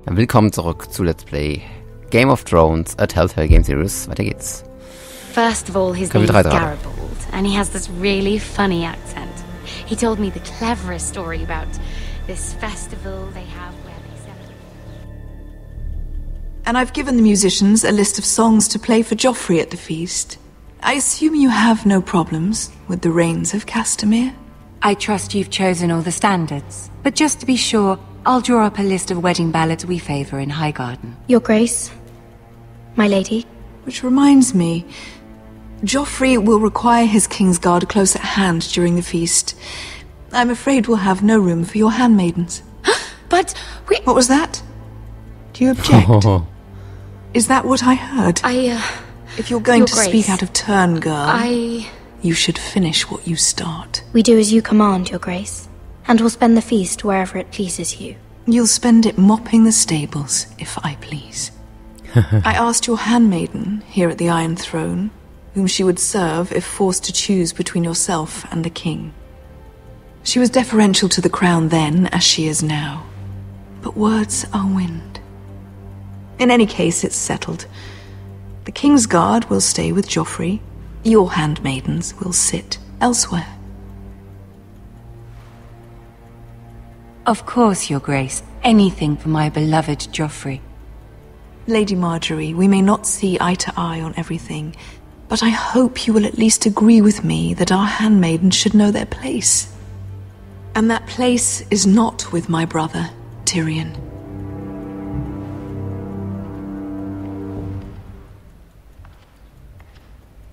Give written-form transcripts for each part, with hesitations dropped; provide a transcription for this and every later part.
Willkommen zurück zu Let's Play Game of Thrones, a Telltale Games Series. Weiter geht's. First of all, his name is Garibaldi, and he has this really funny accent. He told me the cleverest story about this festival they have where they celebrate. And I've given the musicians a list of songs to play for Joffrey at the feast. I assume you have no problems with the Rains of Castamere? I trust you've chosen all the standards, but just to be sure, I'll draw up a list of wedding ballads we favour in Highgarden. Your Grace, my lady. Which reminds me, Joffrey will require his Kingsguard close at hand during the feast. I'm afraid we'll have no room for your handmaidens. But we... What was that? Do you object? Is that what I heard? If you're going to speak out of turn, girl, you should finish what you start. We do as you command, Your Grace, and we'll spend the feast wherever it pleases you. You'll spend it mopping the stables, if I please. I asked your handmaiden, here at the Iron Throne, whom she would serve if forced to choose between yourself and the king. She was deferential to the crown then, as she is now. But words are wind. In any case, it's settled. The Kingsguard will stay with Joffrey. Your handmaidens will sit elsewhere. Of course, Your Grace. Anything for my beloved Joffrey. Lady Marjorie, we may not see eye to eye on everything, but I hope you will at least agree with me that our handmaidens should know their place. And that place is not with my brother, Tyrion.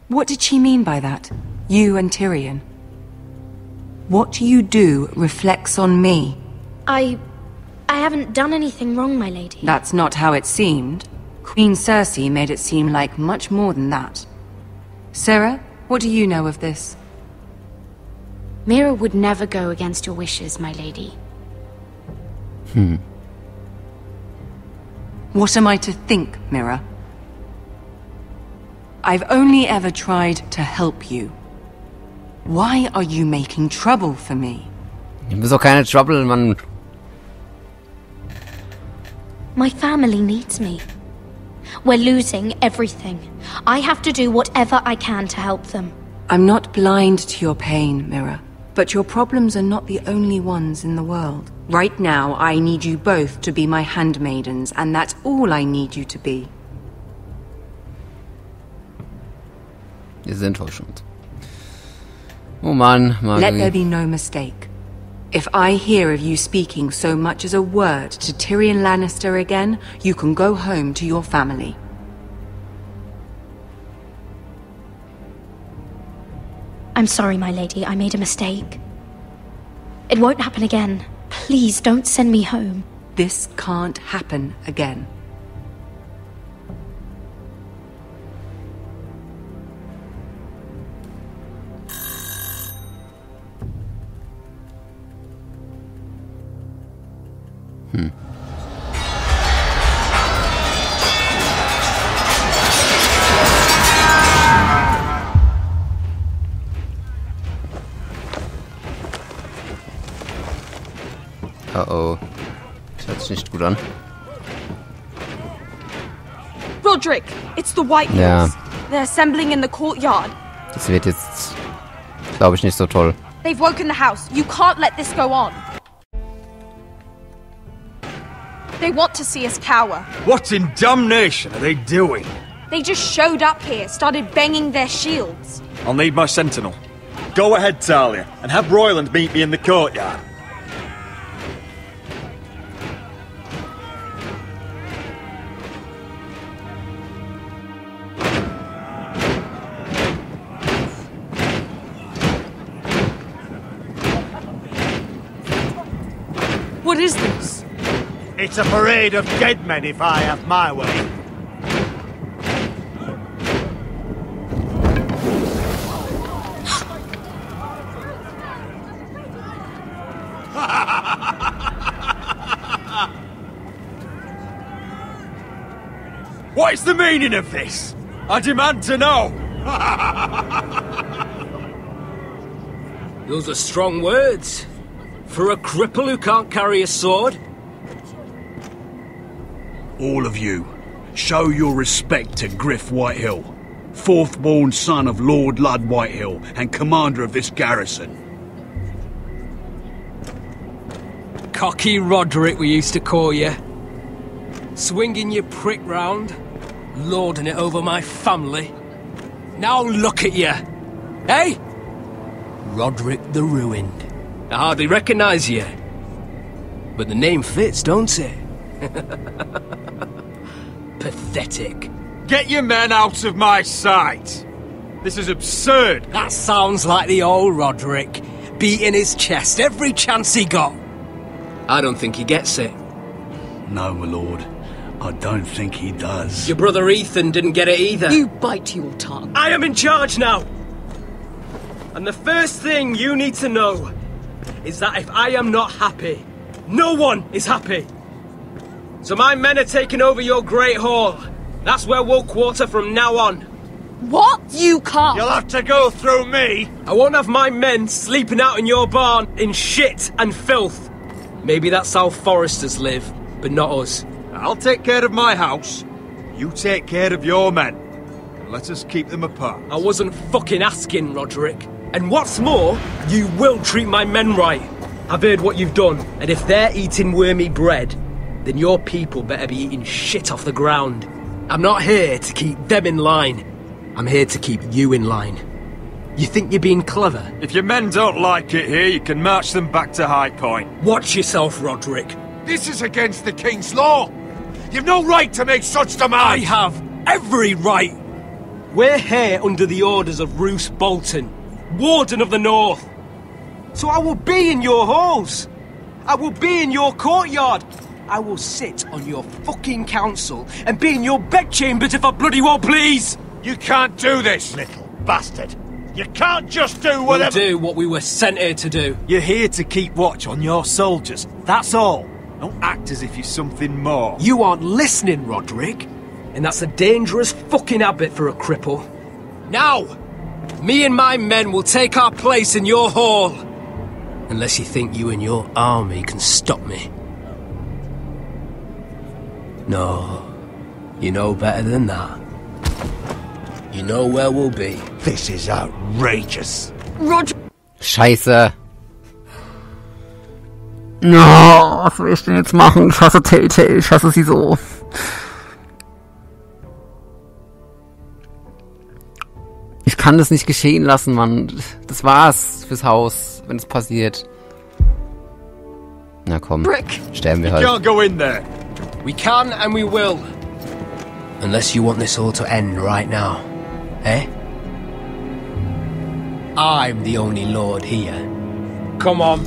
What did she mean by that? You and Tyrion? What you do reflects on me. I haven't done anything wrong, my lady. That's not how it seemed. Queen Cersei made it seem like much more than that. Sarah, what do you know of this? Mira would never go against your wishes, my lady. What am I to think, Mira? I've only ever tried to help you. Why are you making trouble for me? Du bist doch keine Trouble, Mann. My family needs me. We're losing everything. I have to do whatever I can to help them. I'm not blind to your pain, Mira. But your problems are not the only ones in the world. Right now, I need you both to be my handmaidens, and that's all I need you to be. Wir sind enttäuschend. Oh Mann, Marjorie. Let there be no mistake. If I hear of you speaking so much as a word to Tyrion Lannister again, you can go home to your family. I'm sorry, my lady. I made a mistake. It won't happen again. Please don't send me home. This can't happen again. Oh. Das hört sich nicht gut an. Roderick, it's the White Hills. They're assembling in the courtyard. Das wird jetzt, glaube ich, nicht so toll. They've woken the house. You can't let this go on. They want to see us cower. What in damnation are they doing? They just showed up here, started banging their shields. I'll need my sentinel. Go ahead, Talia, and have Royland meet me in the courtyard. What is this? It's a parade of dead men if I have my way. What is the meaning of this? I demand to know. Those are strong words. For a cripple who can't carry a sword? all of you, show your respect to Griff Whitehill, fourth-born son of Lord Lud Whitehill and commander of this garrison. Cocky Roderick, we used to call you. Swinging your prick round, lording it over my family. Now look at you, hey? Roderick the Ruined. I hardly recognise you, but the name fits, don't it? Pathetic. Get your men out of my sight! This is absurd! That sounds like the old Roderick, beating his chest every chance he got. I don't think he gets it. No, my lord. I don't think he does. Your brother Ethan didn't get it either. You bite your tongue. I am in charge now! And the first thing you need to know is that if I am not happy, no one is happy. So my men are taking over your Great Hall. That's where we'll quarter from now on. What? You can't. You'll have to go through me! I won't have my men sleeping out in your barn in shit and filth. Maybe that's how foresters live, but not us. I'll take care of my house. You take care of your men. And let us keep them apart. I wasn't fucking asking, Roderick. And what's more, you will treat my men right. I've heard what you've done, and if they're eating wormy bread, then your people better be eating shit off the ground. I'm not here to keep them in line. I'm here to keep you in line. You think you're being clever? If your men don't like it here, you can march them back to High Point. Watch yourself, Roderick. This is against the King's law. You've no right to make such demands. I have every right. We're here under the orders of Roose Bolton, Warden of the North. So I will be in your halls. I will be in your courtyard. I will sit on your fucking council and be in your bedchambers if I bloody well please. You can't do this, little bastard. You can't just do whatever... We'll do what we were sent here to do. You're here to keep watch on your soldiers. That's all. Don't act as if you're something more. You aren't listening, Roderick. And that's a dangerous fucking habit for a cripple. Now, me and my men will take our place in your hall. Unless you think you and your army can stop me. No, you know better than that. You know where we'll be. This is outrageous. Scheiße. No, was will ich denn jetzt machen? Ich hasse Telltale, ich hasse sie so. Ich kann das nicht geschehen lassen, Mann. Das war's fürs Haus, wenn es passiert. Na komm, sterben wir halt. You can't go in there. We can and we will. Unless you want this all to end right now. Eh? I'm the only lord here. Come on.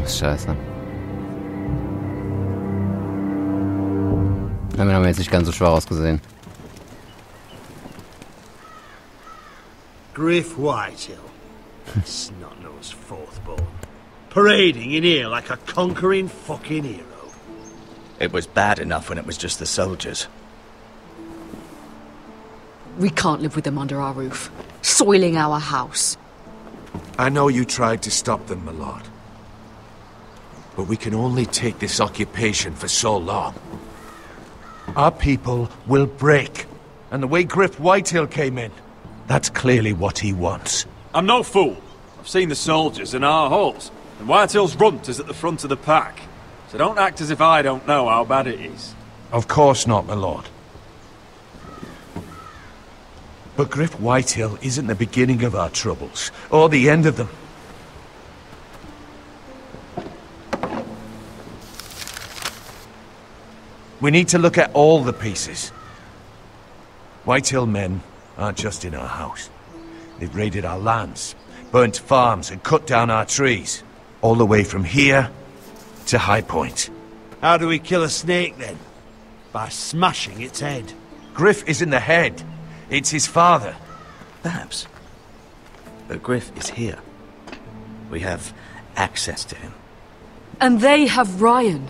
Scheiße. Damit haben wir jetzt nicht ganz so schwach ausgesehen. Griff Whitehill. Snot-nosed fourth-born. Parading in here like a conquering fucking hero. It was bad enough when it was just the soldiers. We can't live with them under our roof, soiling our house. I know you tried to stop them, my lord. But we can only take this occupation for so long. Our people will break. And the way Griff Whitehill came in, that's clearly what he wants. I'm no fool. I've seen the soldiers in our halls, and Whitehill's runt is at the front of the pack. So don't act as if I don't know how bad it is. Of course not, my lord. But Griff Whitehill isn't the beginning of our troubles, or the end of them. We need to look at all the pieces. Whitehill men aren't just in our house. They've raided our lands, burnt farms and cut down our trees. All the way from here to High Point. How do we kill a snake then? By smashing its head. Griff isn't the head. It's his father. Perhaps. But Griff is here. We have access to him. And they have Ryan.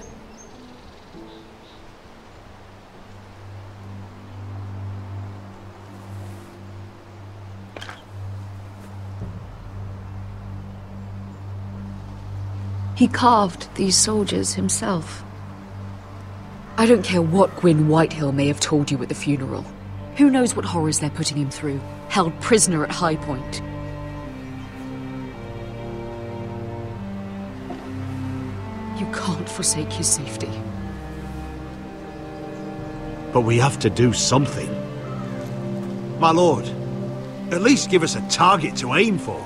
He carved these soldiers himself. I don't care what Gwyn Whitehill may have told you at the funeral. Who knows what horrors they're putting him through, held prisoner at High Point. You can't forsake his safety. But we have to do something. My lord, at least give us a target to aim for.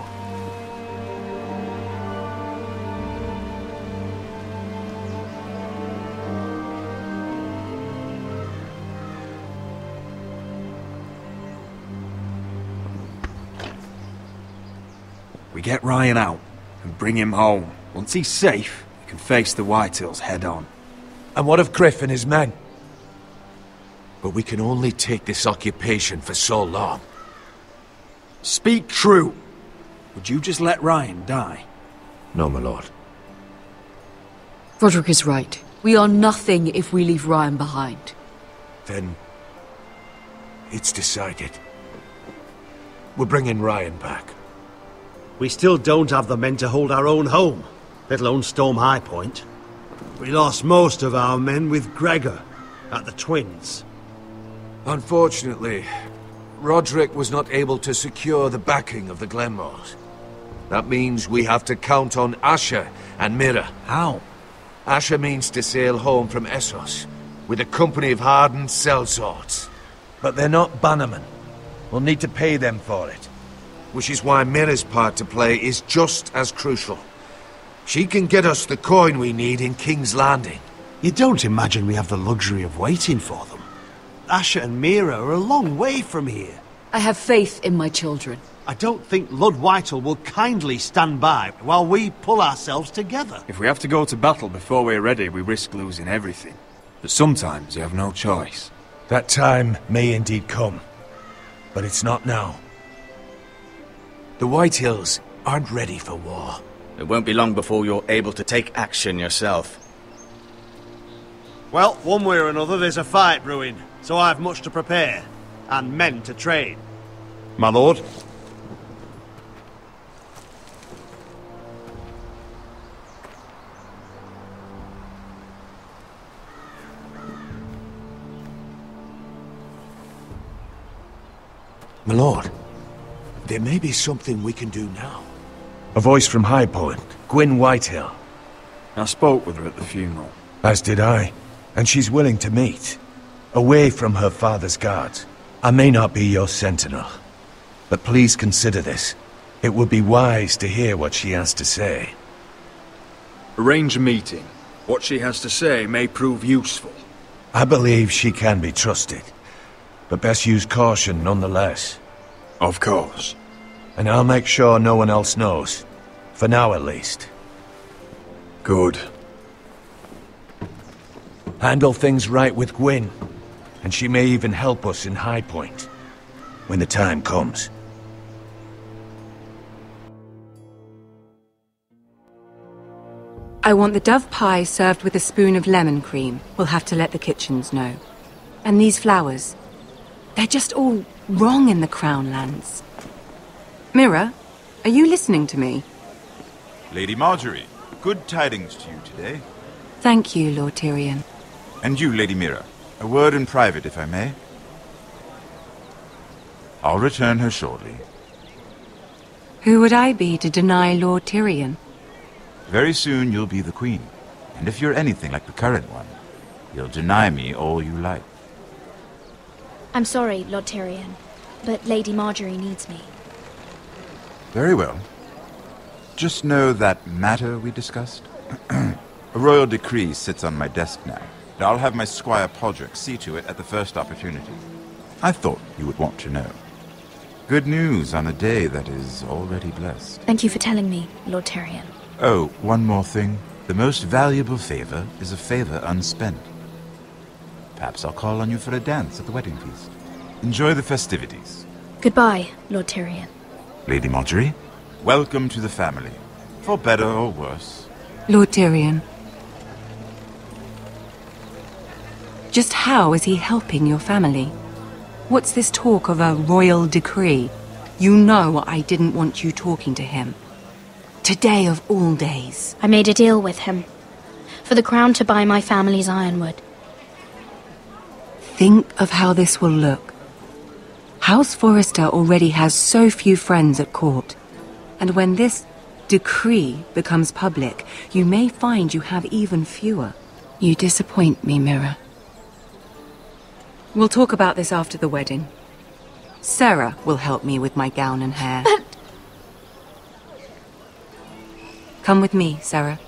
We get Ryan out and bring him home. Once he's safe, we can face the Whitehills head on. And what of Griff and his men? But we can only take this occupation for so long. Speak true. Would you just let Ryan die? No, my lord. Roderick is right. We are nothing if we leave Ryan behind. Then it's decided. We're bringing Ryan back. We still don't have the men to hold our own home, let alone storm High Point. We lost most of our men with Gregor at the Twins. Unfortunately, Roderick was not able to secure the backing of the Glenmores. That means we have to count on Asher and Mira. How? Asher means to sail home from Essos with a company of hardened sellswords. But they're not bannermen. We'll need to pay them for it. Which is why Mira's part to play is just as crucial. She can get us the coin we need in King's Landing. You don't imagine we have the luxury of waiting for them? Asher and Mira are a long way from here. I have faith in my children. I don't think Lord Whitehill will kindly stand by while we pull ourselves together. If we have to go to battle before we're ready, we risk losing everything. But sometimes you have no choice. That time may indeed come, but it's not now. The Whitehills aren't ready for war. It won't be long before you're able to take action yourself. Well, one way or another, there's a fight brewing, so I have much to prepare, and men to train. My lord? My lord, there may be something we can do now. A voice from High Point, Gwyn Whitehill. I spoke with her at the funeral. As did I, and she's willing to meet. Away from her father's guards. I may not be your sentinel, but please consider this. It would be wise to hear what she has to say. Arrange a meeting. What she has to say may prove useful. I believe she can be trusted, but best use caution nonetheless. Of course. And I'll make sure no one else knows. For now, at least. Good. Handle things right with Gwyn, and she may even help us in High Point, when the time comes. I want the dove pie served with a spoon of lemon cream. We'll have to let the kitchens know. And these flowers. They're just all wrong in the Crown Lands. Mira, are you listening to me? Lady Marjorie, good tidings to you today. Thank you, Lord Tyrion. And you, Lady Mira, a word in private, if I may. I'll return her shortly. Who would I be to deny Lord Tyrion? Very soon you'll be the queen, and if you're anything like the current one, you'll deny me all you like. I'm sorry, Lord Tyrion, but Lady Marjorie needs me. Very well. Just know that matter we discussed? A royal decree sits on my desk now, and I'll have my Squire Podrick see to it at the first opportunity. I thought you would want to know. Good news on a day that is already blessed. Thank you for telling me, Lord Tyrion. Oh, one more thing. The most valuable favor is a favor unspent. Perhaps I'll call on you for a dance at the wedding feast. Enjoy the festivities. Goodbye, Lord Tyrion. Lady Marjorie, welcome to the family. For better or worse. Lord Tyrion. Just how is he helping your family? What's this talk of a royal decree? You know I didn't want you talking to him. Today of all days. I made a deal with him. For the crown to buy my family's ironwood. Think of how this will look. House Forrester already has so few friends at court. And when this decree becomes public, you may find you have even fewer. You disappoint me, Mira. We'll talk about this after the wedding. Sarah will help me with my gown and hair. But... Come with me, Sarah.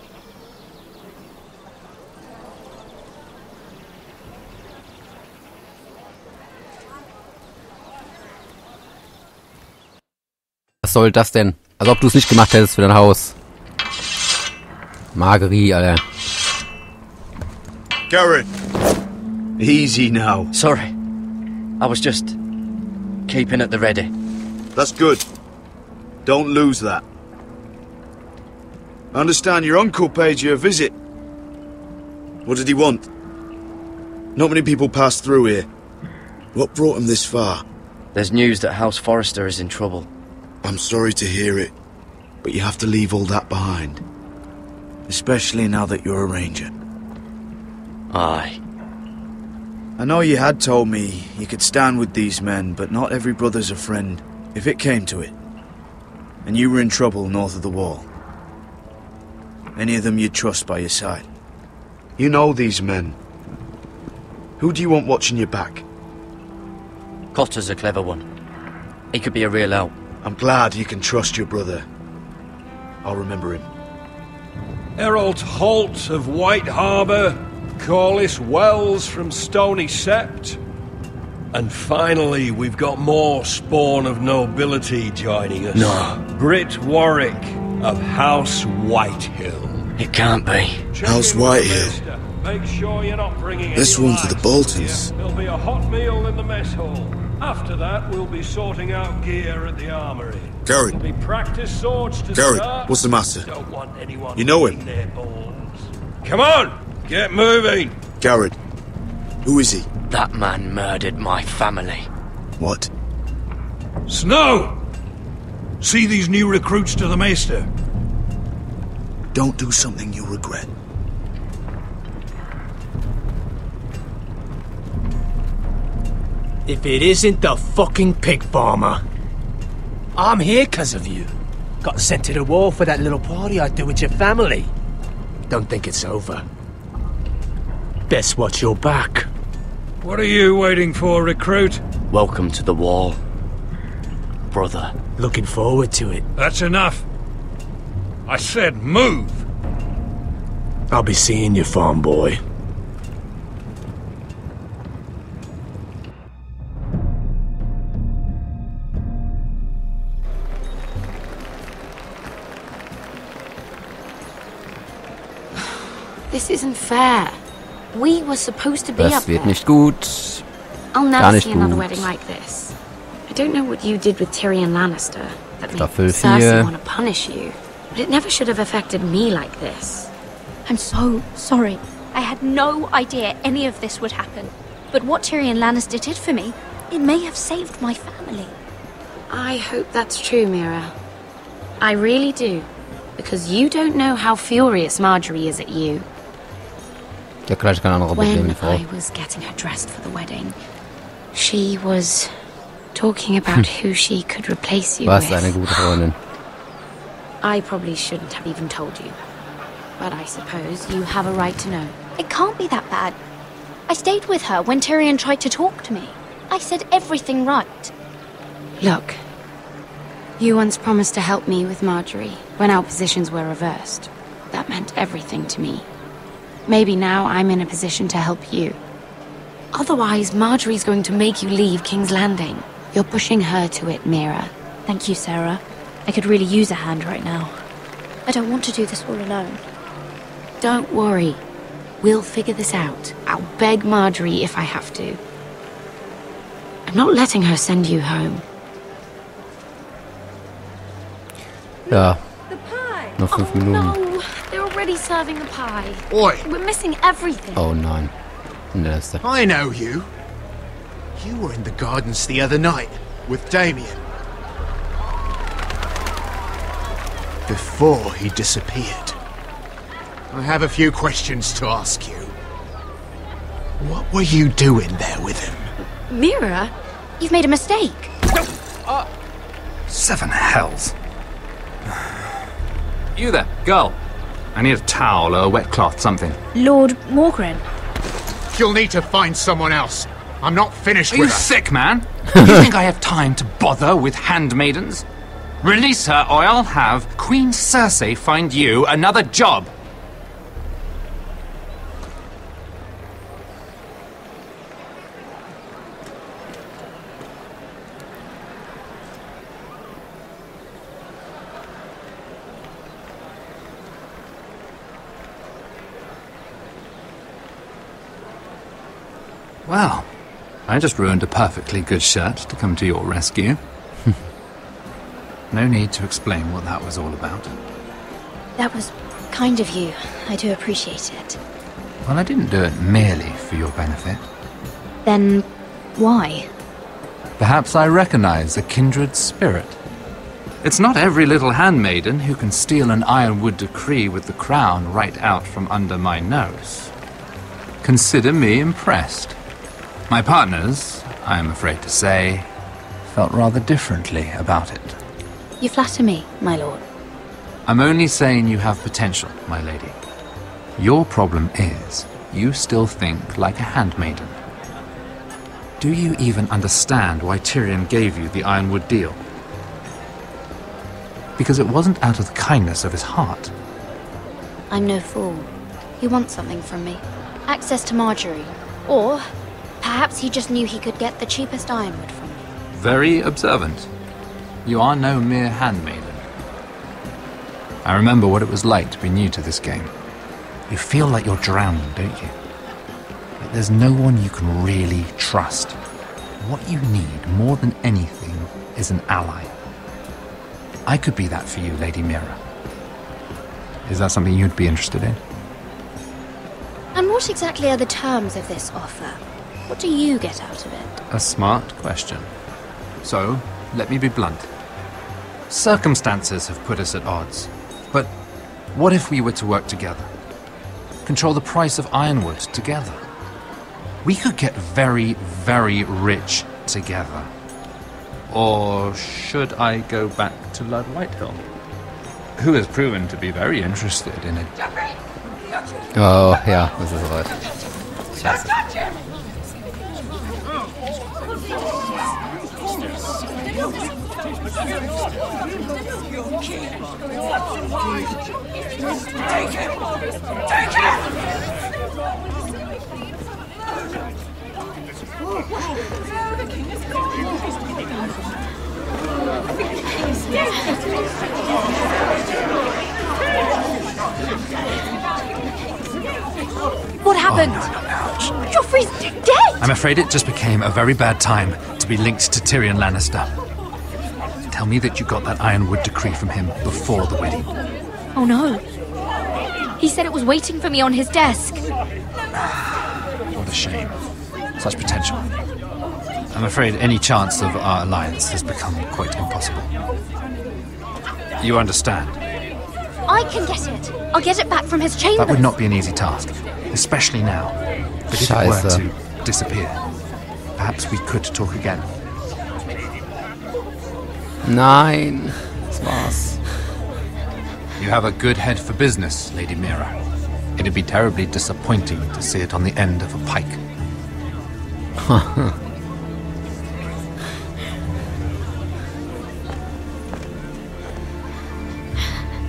Was soll das denn? Als ob du es nicht gemacht hättest für dein Haus. Margerie, Alter. Garrett! Easy now. Sorry. I was just keeping at the ready. That's good. Don't lose that. I understand your uncle paid you a visit. What did he want? Not many people pass through here. What brought him this far? There's news that House Forrester is in trouble. I'm sorry to hear it, but you have to leave all that behind. Especially now that you're a ranger. Aye. I know you had told me you could stand with these men, but not every brother's a friend, if it came to it. And you were in trouble north of the wall. Any of them you'd trust by your side. You know these men. Who do you want watching your back? Cotter's a clever one. He could be a real help. I'm glad you can trust your brother. I'll remember him. Errol Holt of White Harbour, Corliss Wells from Stony Sept. And finally, we've got more spawn of nobility joining us. No. Britt Warwick of House Whitehill. It can't be. House Whitehill. Make sure you're not bringing This any one for the lights. Boltons. There'll be a hot meal in the mess hall. After that, we'll be sorting out gear at the armory. Garrett. There'll be practice swords to Garrett, start. what's the matter? Don't want anyone You know him? eating their balls. Come on, get moving. Garrett. Who is he? That man murdered my family. What? Snow! See these new recruits to the Maester? Don't do something you'll regret. If it isn't the fucking pig farmer. I'm here 'cause of you. Got sent to the wall for that little party I do with your family. Don't think it's over. Best watch your back. What are you waiting for, recruit? Welcome to the wall, brother. Looking forward to it. That's enough. I said move. I'll be seeing you, farm boy. This isn't fair. We were supposed to be up Das wird there. nicht gut. I'll Gar never nicht see another gut. wedding like this. I don't know what you did with Tyrion Lannister that made Staffel Cersei 4. want to punish you, but it never should have affected me like this. I'm so sorry. I had no idea any of this would happen. But what Tyrion Lannister did for me, it may have saved my family. I hope that's true, Mira. I really do. Because you don't know how furious Marjorie is at you. Ja, gleich kein anderer Problem, When die Frau. I was getting her dressed for the wedding, she was talking about who she could replace you Was with. eine gute Freundin. I probably shouldn't have even told you. But I suppose you have a right to know. It can't be that bad. I stayed with her when Tyrion tried to talk to me. I said everything right. Look, you once promised to help me with Marjorie when our positions were reversed. That meant everything to me. Maybe now I'm in a position to help you. Otherwise, Marjorie's going to make you leave King's Landing. You're pushing her to it, Mira. Thank you, Sarah. I could really use a hand right now. I don't want to do this all alone. Don't worry. We'll figure this out. I'll beg Marjorie if I have to. I'm not letting her send you home. Ja. The pie! Noch 5 Minuten. No! They're already serving the pie. Oi! We're missing everything. Oh nein. Der letzte. I know you. You were in the gardens the other night with Damien. before he disappeared. I have a few questions to ask you. What were you doing there with him? Mira, you've made a mistake. Seven hells. You there, girl. I need a towel or a wet cloth, something. Lord Morgren. You'll need to find someone else. I'm not finished Are with you her. sick, man? You think I have time to bother with handmaidens? Release her or I'll have Queen Cersei find you another job. Well, I just ruined a perfectly good shirt to come to your rescue. No need to explain what that was all about. That was kind of you. I do appreciate it. Well, I didn't do it merely for your benefit. Then why? Perhaps I recognize a kindred spirit. It's not every little handmaiden who can steal an ironwood decree with the crown right out from under my nose. Consider me impressed. My partners, I am afraid to say, felt rather differently about it. You flatter me, my lord. I'm only saying you have potential, my lady. Your problem is, you still think like a handmaiden. Do you even understand why Tyrion gave you the ironwood deal? Because it wasn't out of the kindness of his heart. I'm no fool. He wants something from me. Access to Marjorie. Or perhaps he just knew he could get the cheapest ironwood from me. Very observant. You are no mere handmaiden. I remember what it was like to be new to this game. You feel like you're drowning, don't you? Like there's no one you can really trust. What you need, more than anything, is an ally. I could be that for you, Lady Mira. Is that something you'd be interested in? And what exactly are the terms of this offer? What do you get out of it? A smart question. So, let me be blunt. Circumstances have put us at odds. But what if we were to work together? Control the price of ironwood together? We could get very, very rich together. Or should I go back to Lord Whitehill, who has proven to be very interested in it? Oh, ja, das ist soweit. Scheiße. Take him! Take him! What happened? Oh, no. Joffrey's dead! I'm afraid it just became a very bad time to be linked to Tyrion Lannister. Tell me that you got that ironwood decree from him before the wedding. Oh no. He said it was waiting for me on his desk. What a shame. Such potential. I'm afraid any chance of our alliance has become quite impossible. You understand? I can get it. I'll get it back from his chambers. That would not be an easy task, especially now. But if it were to disappear, perhaps we could talk again. Nein, das war's. You have a good head for business, Lady Mira. It'd be terribly disappointing to see it on the end of a pike.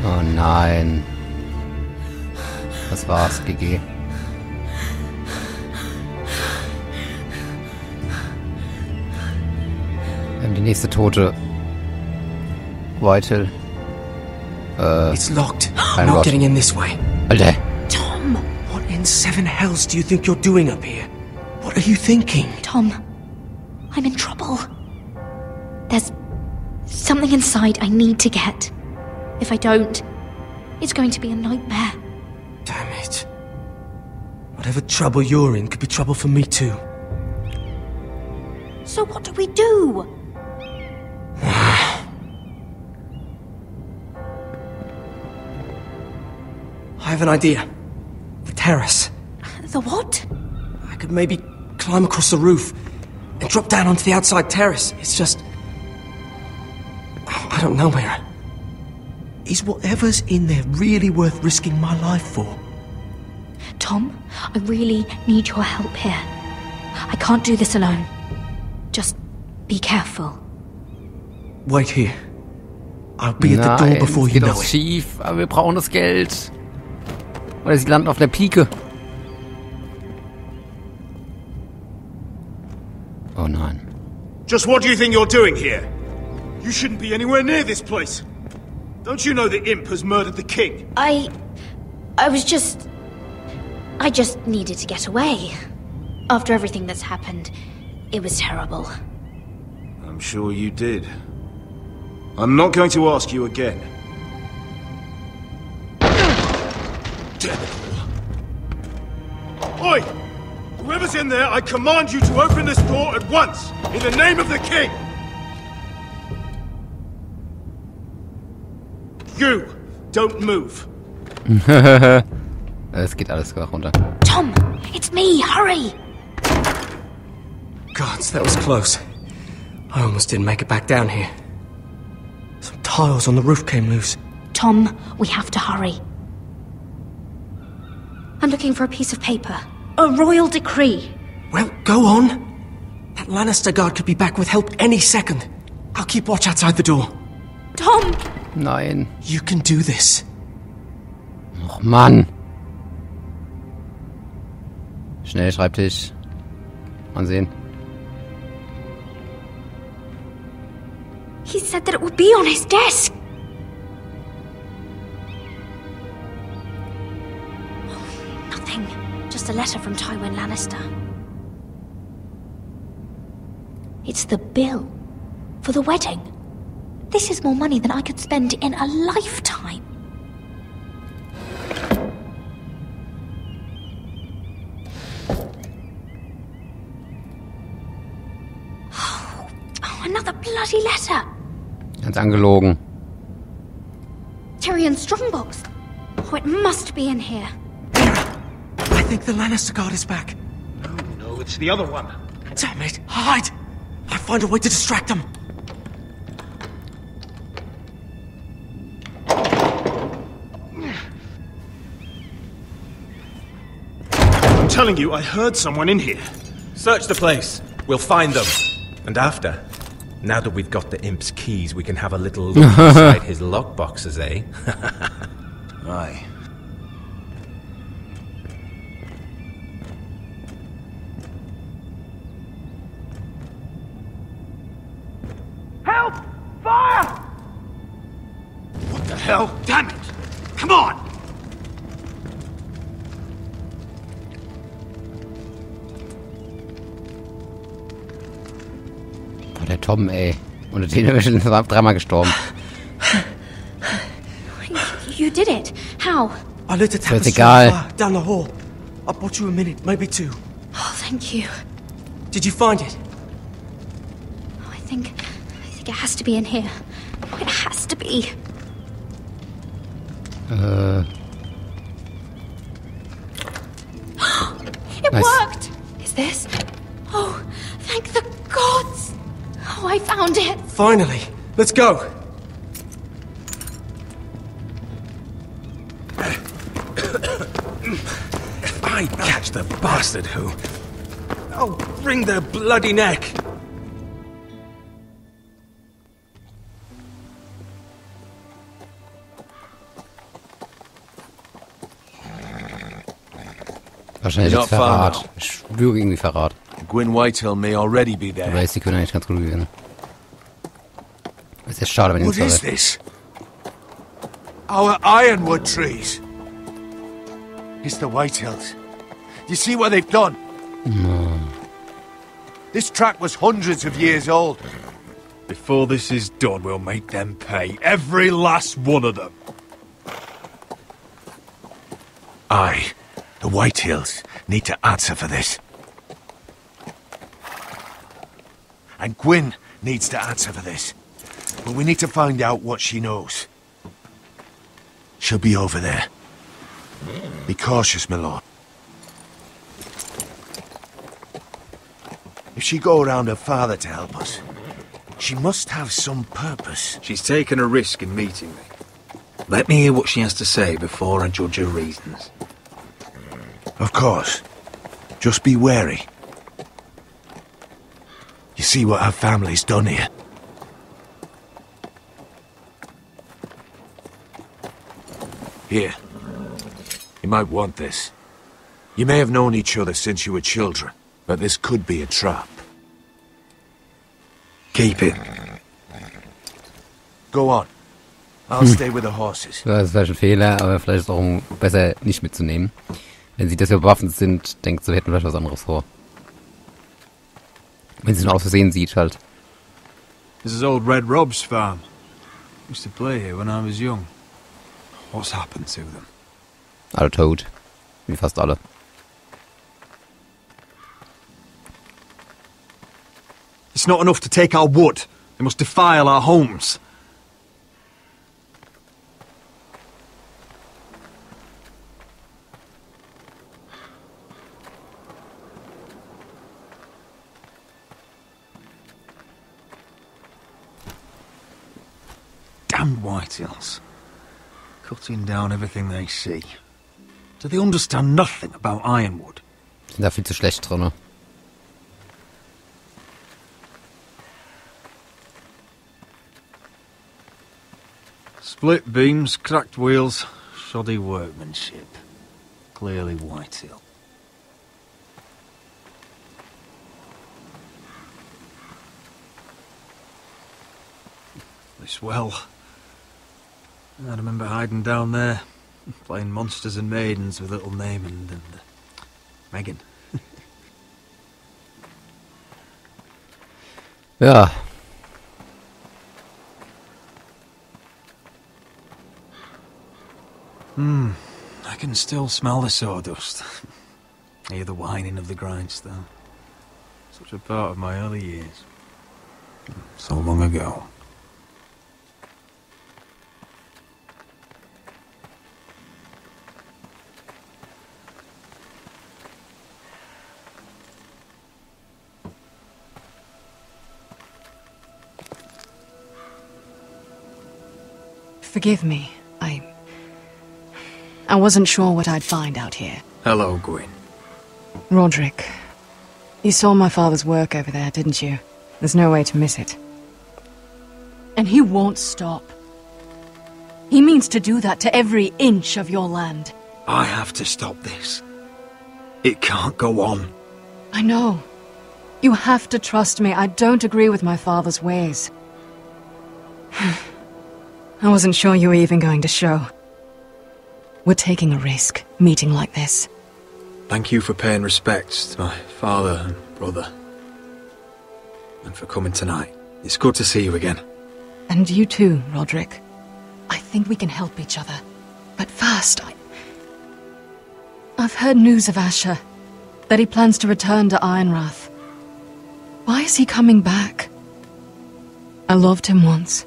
Oh nein. Das war's, GG. Wir haben die nächste tote Whitehill. It's locked. I'm not getting in this way. Alter. Tom! What in seven hells do you think you're doing up here? What are you thinking? Tom, I'm in trouble. There's something inside I need to get. If I don't, it's going to be a nightmare. Damn it. Whatever trouble you're in could be trouble for me too. So what do we do? I have an idea. The terrace. The what? I could maybe climb across the roof and drop down onto the outside terrace. It's just... I don't know, Mira. Is whatever's in there really worth risking my life for? Tom, I really need your help here. I can't do this alone. Just be careful. Wait here. I'll be at the door before you know it. Schief, aber wir brauchen das Geld. Oder sie landen auf der Pike. Oh nein. Just what do you think you're doing here? You shouldn't be anywhere near this place. Don't you know the imp has murdered the king? I just needed to get away. After everything that's happened, it was terrible. I'm sure you did. I'm not going to ask you again. Damn it all. Oi! Whoever's in there, I command you to open this door at once, in the name of the king! You, don't move. Es geht alles runter. Tom, it's me, hurry! Gods, that was close. I almost didn't make it back down here. Some tiles on the roof came loose. Tom, we have to hurry. I'm looking for a piece of paper. A royal decree. Well, go on. That Lannister guard could be back with help any second. I'll keep watch outside the door. Tom! Nein. You can do this. Och Mann. Schnell, Schreibtisch. Mal sehen. He said that it would be on his desk. Nothing. Just a letter from Tywin Lannister. It's the bill for the wedding. This is more money than I could spend in a lifetime. Oh, another bloody letter. Ganz angelogen. Tyrion's strongbox. Oh, it must be in here. I think the Lannister guard is back. No, it's the other one. Damn it! Hide! I'll find a way to distract them. I'm telling you, I heard someone in here. Search the place. We'll find them. And after, now that we've got the imp's keys, we can have a little look inside his lockboxes, eh? Aye. Help! Fire! What the hell? Damn it! Come on! Oh, der Tom, ey. Unter den wäre schon dreimal gestorben. You did it. How? I lit a tapestry down the hall. I bought you a minute, maybe two. Oh, thank you. Did you find it? Oh, I think it has to be in here. Oh, it has to be. It worked! Is this? Oh, thank the gods! Oh, I found it! Finally! Let's go! If I catch the bastard who... I'll wring their bloody neck! Wahrscheinlich jetzt Verrat. Ich schwöre irgendwie Verrat. Gwyn Whitehill may already be there. Aber ist die Queen eigentlich ganz gut gewesen. Ist jetzt schade, wenn ich What is this? Our ironwood trees. It's the Whitehills. You see what they've done? No. This track was hundreds of years old. Before this is done, we'll make them pay. Every last one of them. Aye. The Whitehills need to answer for this. And Gwyn needs to answer for this. But we need to find out what she knows. She'll be over there. Be cautious, my lord. If she go around her father to help us, she must have some purpose. She's taken a risk in meeting me. Let me hear what she has to say before I judge her reasons. Of course. Just be wary. You see what her family's done here? Here. You might want this. You may have known each other since you were children, but this could be a trap. Keep it. Go on. I'll stay with the horses. Das ist vielleicht ein Fehler, aber vielleicht ist es auch besser nicht mitzunehmen. Wenn sie das hier bewaffnet sind, denkt sie, wir hätten vielleicht was anderes vor. Wenn sie es nur aus Versehen sieht, halt. This is old Red Rob's farm. Used to play here when I was young. What's happened to them? Alle tot. Wie fast alle. It's not enough to take our wood. They must defile our homes. Damned whitehills. Cutting down everything they see. Do they understand nothing about ironwood? Sind da viel zu schlecht drin. Split beams, cracked wheels, shoddy workmanship. Clearly Whitehill. This well. I remember hiding down there, playing monsters and maidens with little Naaman and Megan. Ja. I can still smell the sawdust. Hear the whining of the grindstone. Such a part of my early years. So long ago. Forgive me. I wasn't sure what I'd find out here. Hello, Gwyn. Roderick, you saw my father's work over there, didn't you? There's no way to miss it. And he won't stop. He means to do that to every inch of your land. I have to stop this. It can't go on. I know. You have to trust me. I don't agree with my father's ways. I wasn't sure you were even going to show. We're taking a risk, meeting like this. Thank you for paying respects to my father and brother. And for coming tonight. It's good to see you again. And you too, Roderick. I think we can help each other. But first, I've heard news of Asher. That he plans to return to Ironrath. Why is he coming back? I loved him once.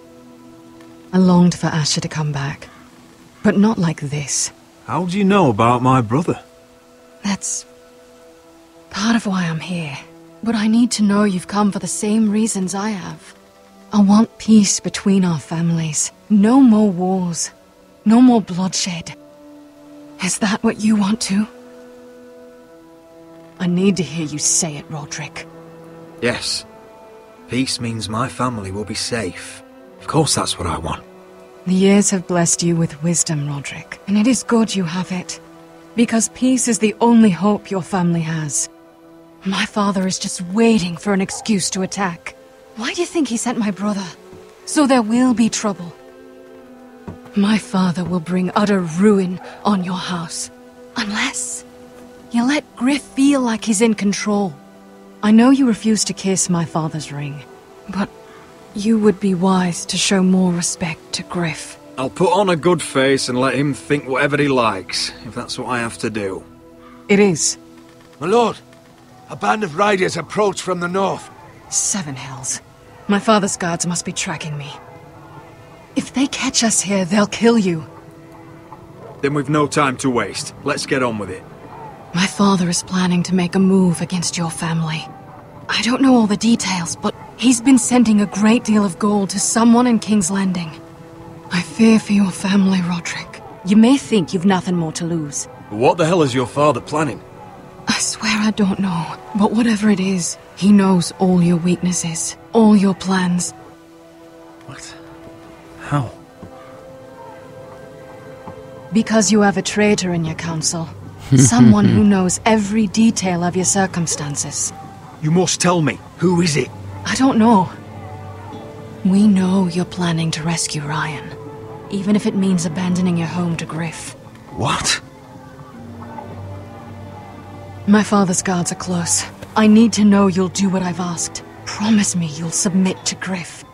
I longed for Asher to come back. But not like this. How do you know about my brother? That's part of why I'm here. But I need to know you've come for the same reasons I have. I want peace between our families. No more wars. No more bloodshed. Is that what you want too? I need to hear you say it, Roderick. Yes. Peace means my family will be safe. Of course that's what I want. The years have blessed you with wisdom, Roderick, and it is good you have it. Because peace is the only hope your family has. My father is just waiting for an excuse to attack. Why do you think he sent my brother? So there will be trouble. My father will bring utter ruin on your house. Unless you let Griff feel like he's in control. I know you refuse to kiss my father's ring, but you would be wise to show more respect to Griff. I'll put on a good face and let him think whatever he likes, if that's what I have to do. It is. My lord, a band of riders approach from the north. 7 hells. My father's guards must be tracking me. If they catch us here, they'll kill you. Then we've no time to waste. Let's get on with it. My father is planning to make a move against your family. I don't know all the details, but he's been sending a great deal of gold to someone in King's Landing. I fear for your family, Roderick. You may think you've nothing more to lose. What the hell is your father planning? I swear I don't know, but whatever it is, he knows all your weaknesses, all your plans. What? How? Because you have a traitor in your council. Someone who knows every detail of your circumstances. You must tell me. Who is it? I don't know. We know you're planning to rescue Ryan, even if it means abandoning your home to Griff. What? My father's guards are close. I need to know you'll do what I've asked. Promise me you'll submit to Griff.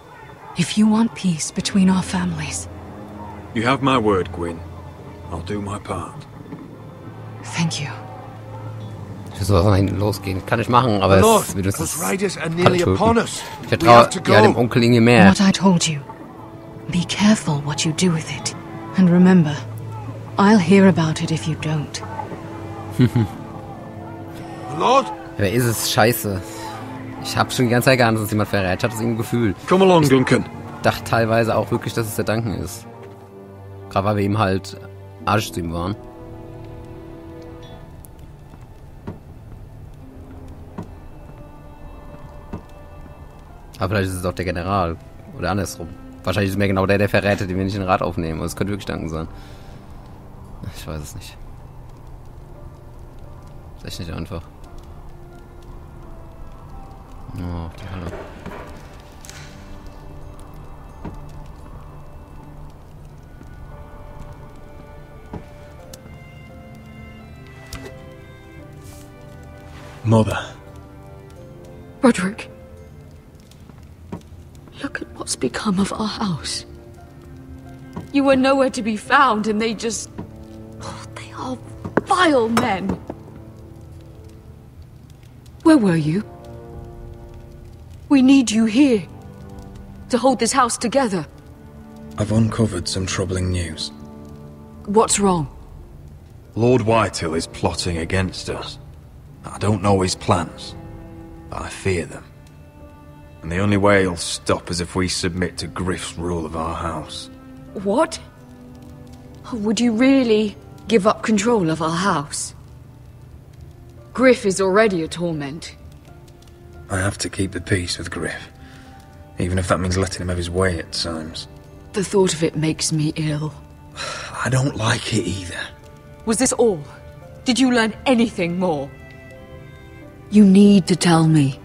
If you want peace between our families. You have my word, Gwyn. I'll do my part. Thank you. Ich will so losgehen. Kann ich machen, aber es wird uns those riders are nearly upon us. Ich vertraue ja dem Onkel irgendwie mehr. What I told you. Be careful what you do with it. And remember, I'll hear about it if you don't. Lord? Wer ist es? Scheiße. Ich hab schon die ganze Zeit geahnt, dass es jemand verrät. Ich hab das irgendwie Gefühl. Come along, Duncan. Ich dachte teilweise auch wirklich, dass es der Duncan ist. Gerade weil wir ihm halt Arsch zu ihm waren. Aber vielleicht ist es auch der General. Oder andersrum. Wahrscheinlich ist es mehr genau der verrät, den wir nicht in den Rat aufnehmen. Es könnte wirklich Duncan sein. Ich weiß es nicht. Ist echt nicht einfach. Oh, die Halle. Mother. Roderick. Look at what's become of our house. You were nowhere to be found and they just... Oh, they are vile men. Where were you? We need you here. To hold this house together. I've uncovered some troubling news. What's wrong? Lord Whitehill is plotting against us. I don't know his plans, but I fear them. And the only way he'll stop is if we submit to Griff's rule of our house. What? Would you really give up control of our house? Griff is already a torment. I have to keep the peace with Griff, even if that means letting him have his way at times. The thought of it makes me ill. I don't like it either. Was this all? Did you learn anything more? You need to tell me.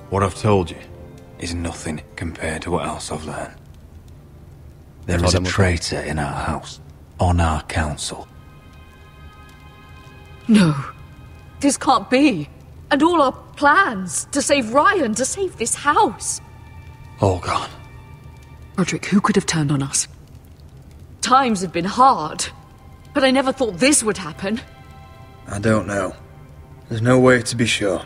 What I've told you is nothing compared to what else I've learned. There is a traitor in our house, on our council. No, this can't be. And all our plans to save Ryan, to save this house. All gone. Roderick, who could have turned on us? Times have been hard, but I never thought this would happen. I don't know. There's no way to be sure.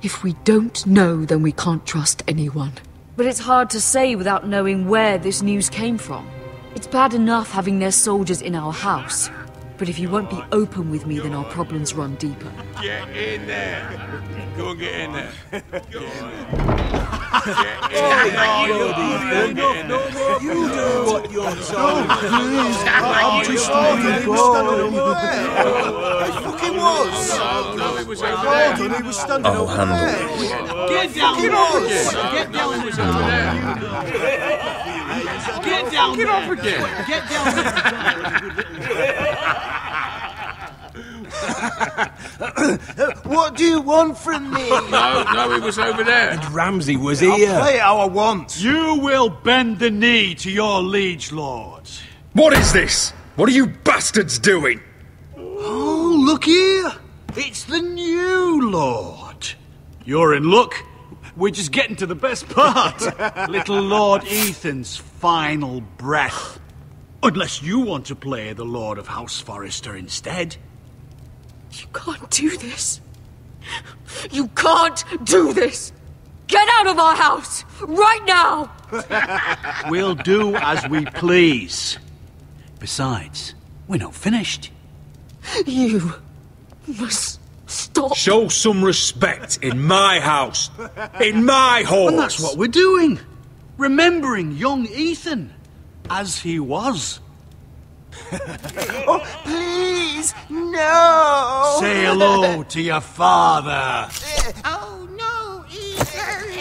If we don't know, then we can't trust anyone. But it's hard to say without knowing where this news came from. It's bad enough having their soldiers in our house. But if you won't be open with me, then our problems run deeper. Get in there. Go and get in there. Get in there. You do what you're told. I'm just standing It fucking was. No, it was over there. He was standing I'll over handle there. Get down there. Get down there. Get down there. Get off again. Get down there. What do you want from me? No, it was over there. And Ramsay was here. I'll play it how I want. You will bend the knee to your liege lord. What is this? What are you bastards doing? Oh, look here. It's the new lord. You're in luck. We're just getting to the best part. Little Lord Ethan's final breath. Unless you want to play the Lord of House Forrester instead. You can't do this. You can't do this. Get out of our house, right now! We'll do as we please. Besides, We're not finished. You must stop. Show some respect in my house. In my home. And that's what we're doing. Remembering young Ethan. As he was. Oh, please, no! Say hello to your father. Oh, no, Ethan!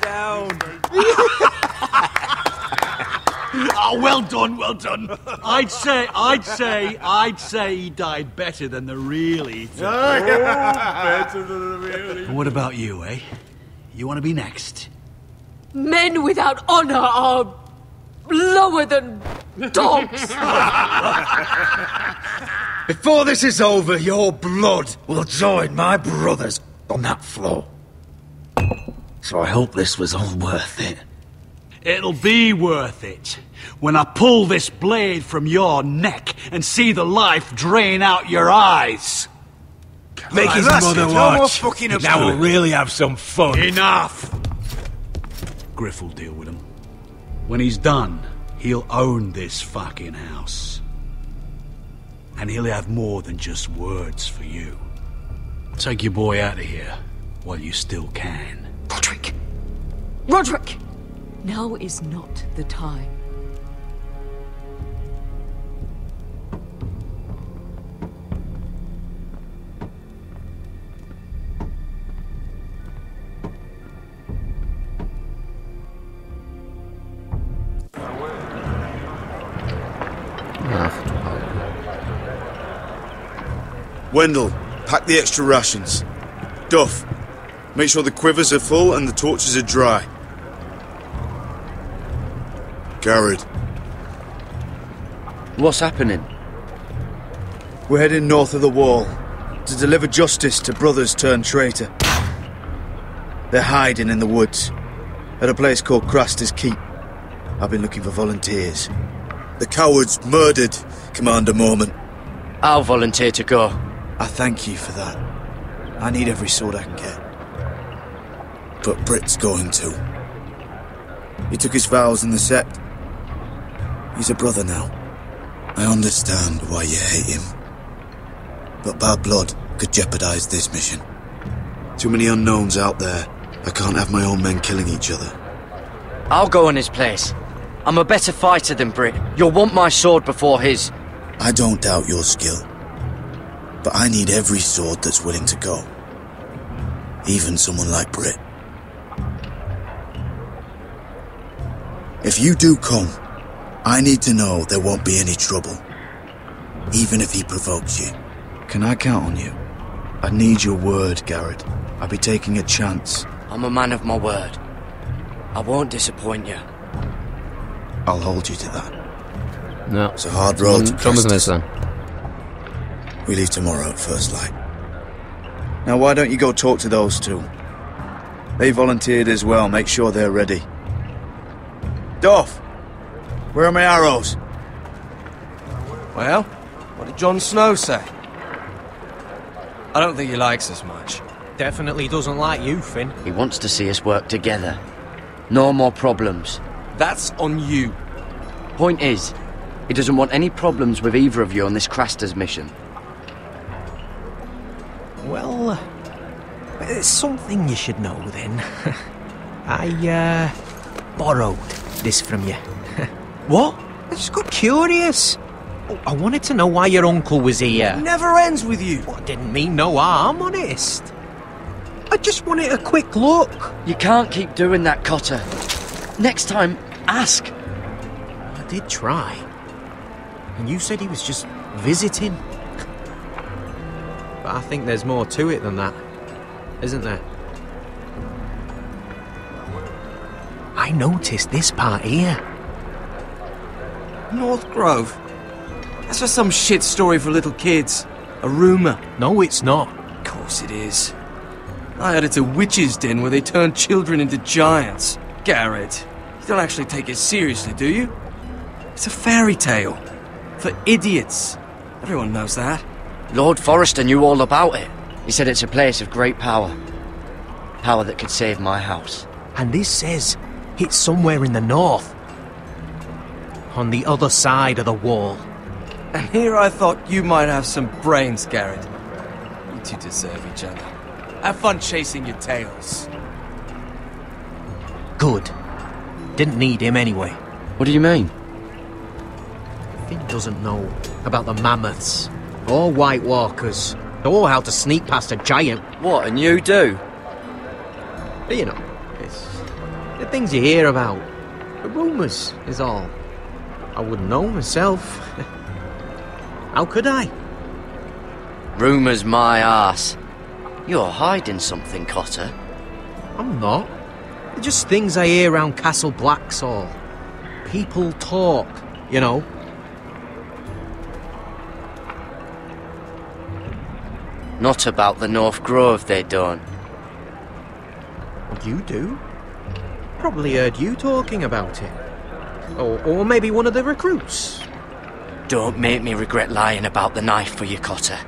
Down. Oh, well done, well done. I'd say he died better than the real Ethan. Better than the real Ethan. What about you, eh? You want to be next? Men without honor are lower than dogs. Before this is over, your blood will join my brother's on that floor. So I hope this was all worth it. It'll be worth it when I pull this blade from your neck and see the life drain out your eyes. Make his mother watch. Now we'll really have some fun. Enough! Griff will deal with him. When he's done, he'll own this fucking house. And he'll have more than just words for you. Take your boy out of here while you still can. Roderick! Roderick! Now is not the time. Wendell, pack the extra rations. Duff, make sure the quivers are full and the torches are dry. Garrett. What's happening? We're heading north of the wall to deliver justice to brothers turned traitor. They're hiding in the woods at a place called Craster's Keep. I've been looking for volunteers. The cowards murdered Commander Mormon. I'll volunteer to go. I thank you for that. I need every sword I can get. But Britt's going too. He took his vows in the sect. He's a brother now. I understand why you hate him. But bad blood could jeopardize this mission. Too many unknowns out there. I can't have my own men killing each other. I'll go in his place. I'm a better fighter than Britt. You'll want my sword before his. I don't doubt your skill. But I need every sword that's willing to go. Even someone like Britt. If you do come, I need to know there won't be any trouble. Even if he provokes you. Can I count on you? I need your word, Garrett. I'll be taking a chance. I'm a man of my word. I won't disappoint you. I'll hold you to that. Ja. It's a hard road to so müssen wir es dann. We leave tomorrow at first light. Now why don't you go talk to those two? They volunteered as well. Make sure they're ready. Duff, where are my arrows? Well, what did Jon Snow say? I don't think he likes us much. Definitely doesn't like you, Finn. He wants to see us work together. No more problems. That's on you. Point is, he doesn't want any problems with either of you on this Craster's mission. Well, there's something you should know then. I, borrowed this from you. What? I just got curious. Oh, I wanted to know why your uncle was here. It never ends with you. Well, I didn't mean no harm, honest. I just wanted a quick look. You can't keep doing that, Cotter. Next time, ask. I did try. And you said he was just visiting. But I think there's more to it than that, isn't there? I noticed this part here. North Grove? That's just some shit story for little kids. A rumour. No, it's not. Of course it is. I heard it's a witch's den where they turn children into giants. Garrett, you don't actually take it seriously, do you? It's a fairy tale. For idiots. Everyone knows that. Lord Forrester knew all about it. He said it's a place of great power. Power that could save my house. And this says it's somewhere in the north. On the other side of the wall. And here I thought you might have some brains, Garrett. You two deserve each other. Have fun chasing your tails. Good. Didn't need him anyway. What do you mean? Finn doesn't know about the mammoths, or White Walkers, or how to sneak past a giant. What, and you do? You know, it's the things you hear about. The rumours is all. I wouldn't know myself. How could I? Rumours my arse. You're hiding something, Cotter. I'm not. They're just things I hear around Castle Blacksall. People talk, you know. Not about the North Grove, they don't. You do? Probably heard you talking about it. Or maybe one of the recruits. Don't make me regret lying about the knife for you, Cotter.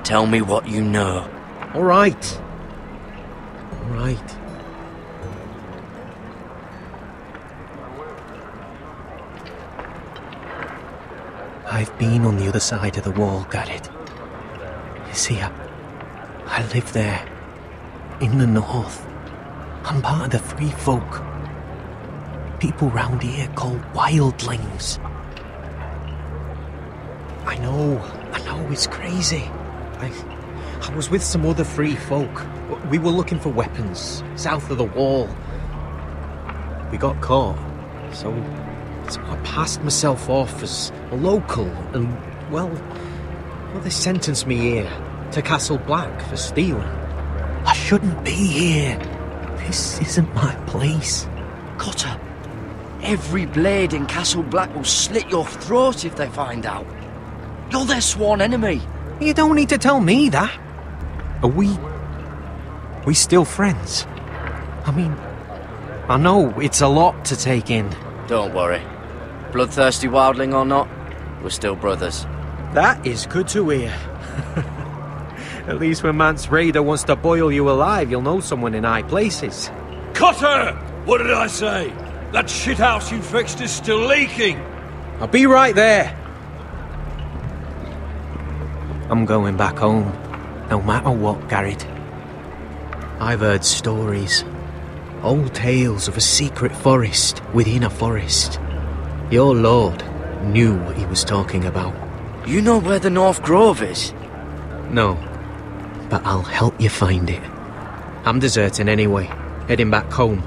Tell me what you know. All right. All right. I've been on the other side of the wall, Garrett. You see, I live there. In the north. I'm part of the free folk. People round here called wildlings. I know it's crazy. I was with some other free folk. We were looking for weapons, south of the wall. We got caught, so I passed myself off as a local, and, well, they sentenced me here, to Castle Black, for stealing. I shouldn't be here. This isn't my place. Cotter, every blade in Castle Black will slit your throat if they find out. You're their sworn enemy. You don't need to tell me that. Are we still friends? I mean, I know it's a lot to take in. Don't worry. Bloodthirsty wildling or not, we're still brothers. That is good to hear. At least when Mance Raider wants to boil you alive, you'll know someone in high places. Cotter! What did I say? That shithouse you fixed is still leaking! I'll be right there. I'm going back home, no matter what, Garrett. I've heard stories. Old tales of a secret forest within a forest. Your lord knew what he was talking about. You know where the North Grove is? No, but I'll help you find it. I'm deserting anyway, heading back home.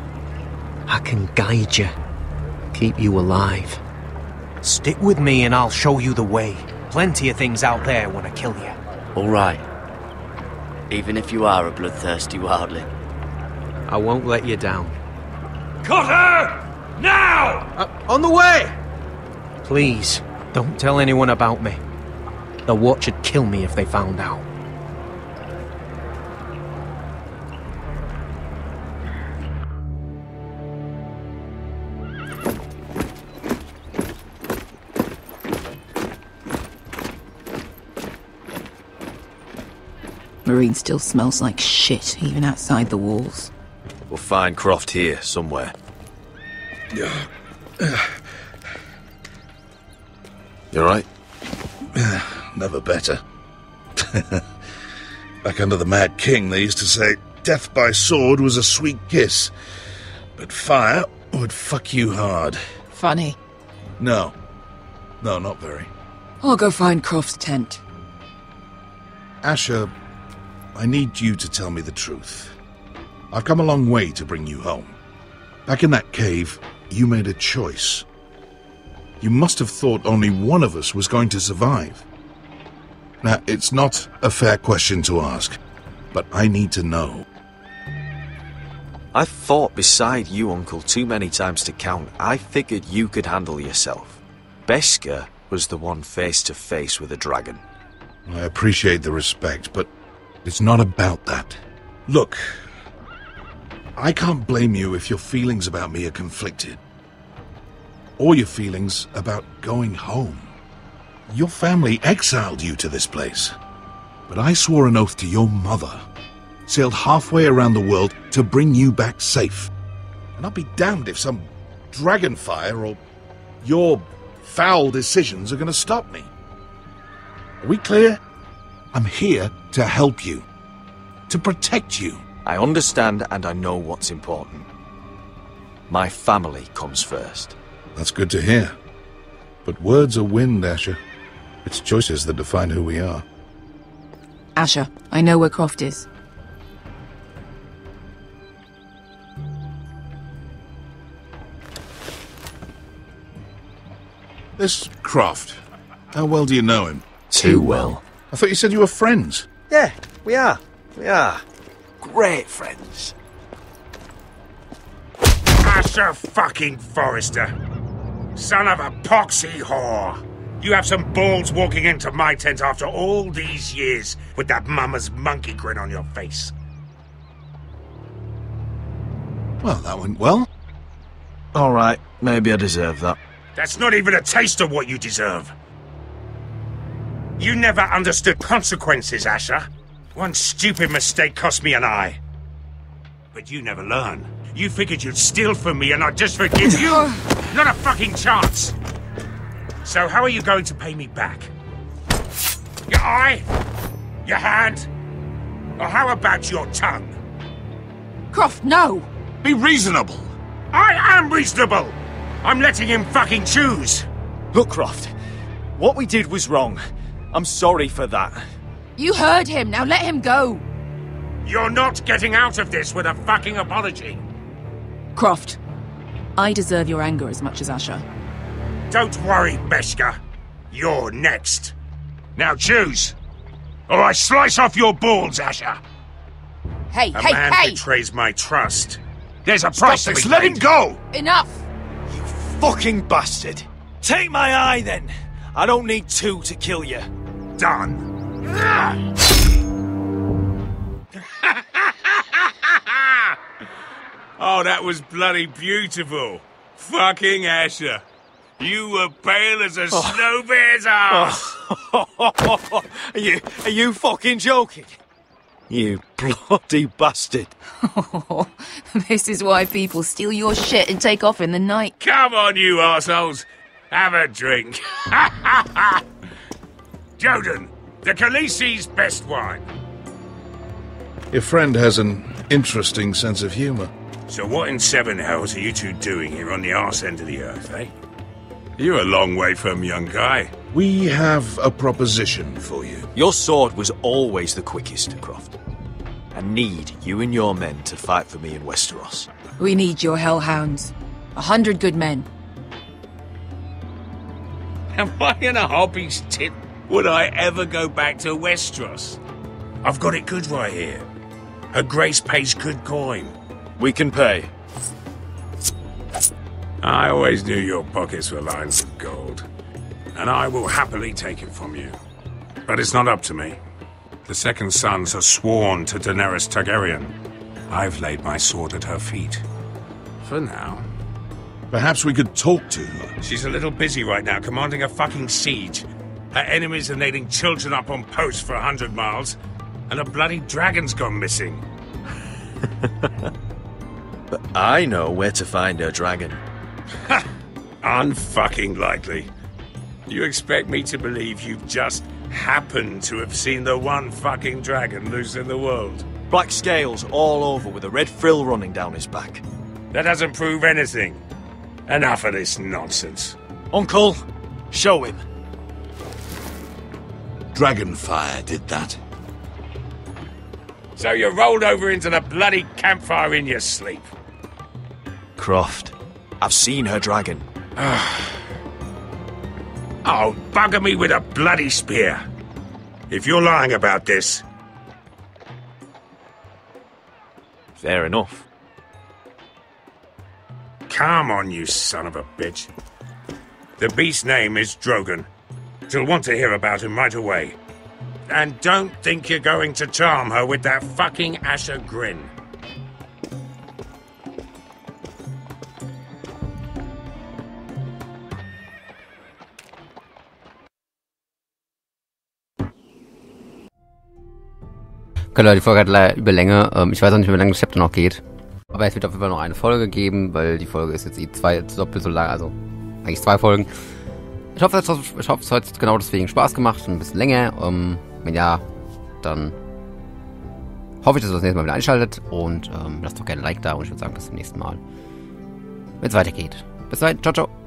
I can guide you, keep you alive. Stick with me and I'll show you the way. Plenty of things out there want to kill you. All right. Even if you are a bloodthirsty wildling. I won't let you down. Cotter! Now! On the way! Please, don't tell anyone about me. The Watch would kill me if they found out. Marine still smells like shit, even outside the walls. We'll find Croft here, somewhere. You alright? Never better. Back under the Mad King, they used to say, death by sword was a sweet kiss, but fire would fuck you hard. Funny. No, not very. I'll go find Croft's tent. Asher, I need you to tell me the truth. I've come a long way to bring you home. Back in that cave, you made a choice. You must have thought only one of us was going to survive. Now, it's not a fair question to ask, but I need to know. I've fought beside you, Uncle, too many times to count. I figured you could handle yourself. Beskar was the one face to face with a dragon. I appreciate the respect, but it's not about that. Look, I can't blame you if your feelings about me are conflicted. Or your feelings about going home. Your family exiled you to this place. but I swore an oath to your mother, sailed halfway around the world to bring you back safe. And I'll be damned if some dragonfire or your foul decisions are going to stop me. Are we clear? I'm here to help you, to protect you. I understand and I know what's important. My family comes first. That's good to hear. But words are wind, Asher. It's choices that define who we are. Asher, I know where Croft is. This Croft, how well do you know him? Too well. I thought you said you were friends. Yeah, we are. We are. Great friends. Asher fucking Forrester. Son of a poxy whore. You have some balls walking into my tent after all these years with that mama's monkey grin on your face. Well, that went well. All right, maybe I deserve that. That's not even a taste of what you deserve. You never understood consequences, Asher. One stupid mistake cost me an eye. But you never learn. You figured you'd steal from me and I'd just forgive you? Not a fucking chance! So how are you going to pay me back? Your eye? Your hand? Or how about your tongue? Croft, no! Be reasonable! I am reasonable! I'm letting him fucking choose! Look, Croft, what we did was wrong. I'm sorry for that. You heard him, now let him go! You're not getting out of this with a fucking apology! Croft, I deserve your anger as much as Asher. Don't worry, Beshka. You're next. Now choose, or I slice off your balls, Asher. Hey, A man betrays my trust. There's a price to be paid. Let him go! Enough! You fucking bastard! Take my eye, then! I don't need two to kill you. Done. Oh, that was bloody beautiful. Fucking Asher. You were pale as a snow bear's ass. Are you fucking joking? You bloody bastard. This is why people steal your shit and take off in the night. Come on, you arseholes. Have a drink. Joden, the Khaleesi's best wine. Your friend has an interesting sense of humor. So what in seven hells are you two doing here on the arse end of the earth, eh? You're a long way from, young guy. We have a proposition for you. Your sword was always the quickest, Croft. I need you and your men to fight for me in Westeros. We need your hellhounds. 100 good men. Am I in a hobby's tit? Would I ever go back to Westeros? I've got it good right here. Her Grace pays good coin. We can pay. I always knew your pockets were lined with gold, and I will happily take it from you. But it's not up to me. The Second Sons are sworn to Daenerys Targaryen. I've laid my sword at her feet. For now. Perhaps we could talk to her. She's a little busy right now commanding a fucking siege. Her enemies are nailing children up on posts for 100 miles, and a bloody dragon's gone missing. But I know where to find her dragon. Ha! Unfucking likely. You expect me to believe you've just happened to have seen the one fucking dragon loose in the world? Black scales all over with a red frill running down his back. That doesn't prove anything. Enough of this nonsense. Uncle, show him. Dragonfire did that. So you rolled over into the bloody campfire in your sleep. Croft, I've seen her dragon. Oh, bugger me with a bloody spear. If you're lying about this... Fair enough. Come on, you son of a bitch. The beast's name is Drogon. She'll want to hear about him right away. And don't think you're going to charm her with that fucking Asher grin. Okay, Leute, die Folge hat leider Überlänge. Ich weiß auch nicht, wie lange das Chapter noch geht. Aber es wird auf jeden Fall noch eine Folge geben, weil die Folge ist jetzt doppelt so lang, also eigentlich 2 Folgen. Ich hoffe, es hat genau deswegen Spaß gemacht und ein bisschen länger. Wenn ja, dann hoffe ich, dass ihr das nächste Mal wieder einschaltet und lasst doch gerne ein Like da und ich würde sagen, bis zum nächsten Mal, wenn es weitergeht. Bis dahin, ciao, ciao.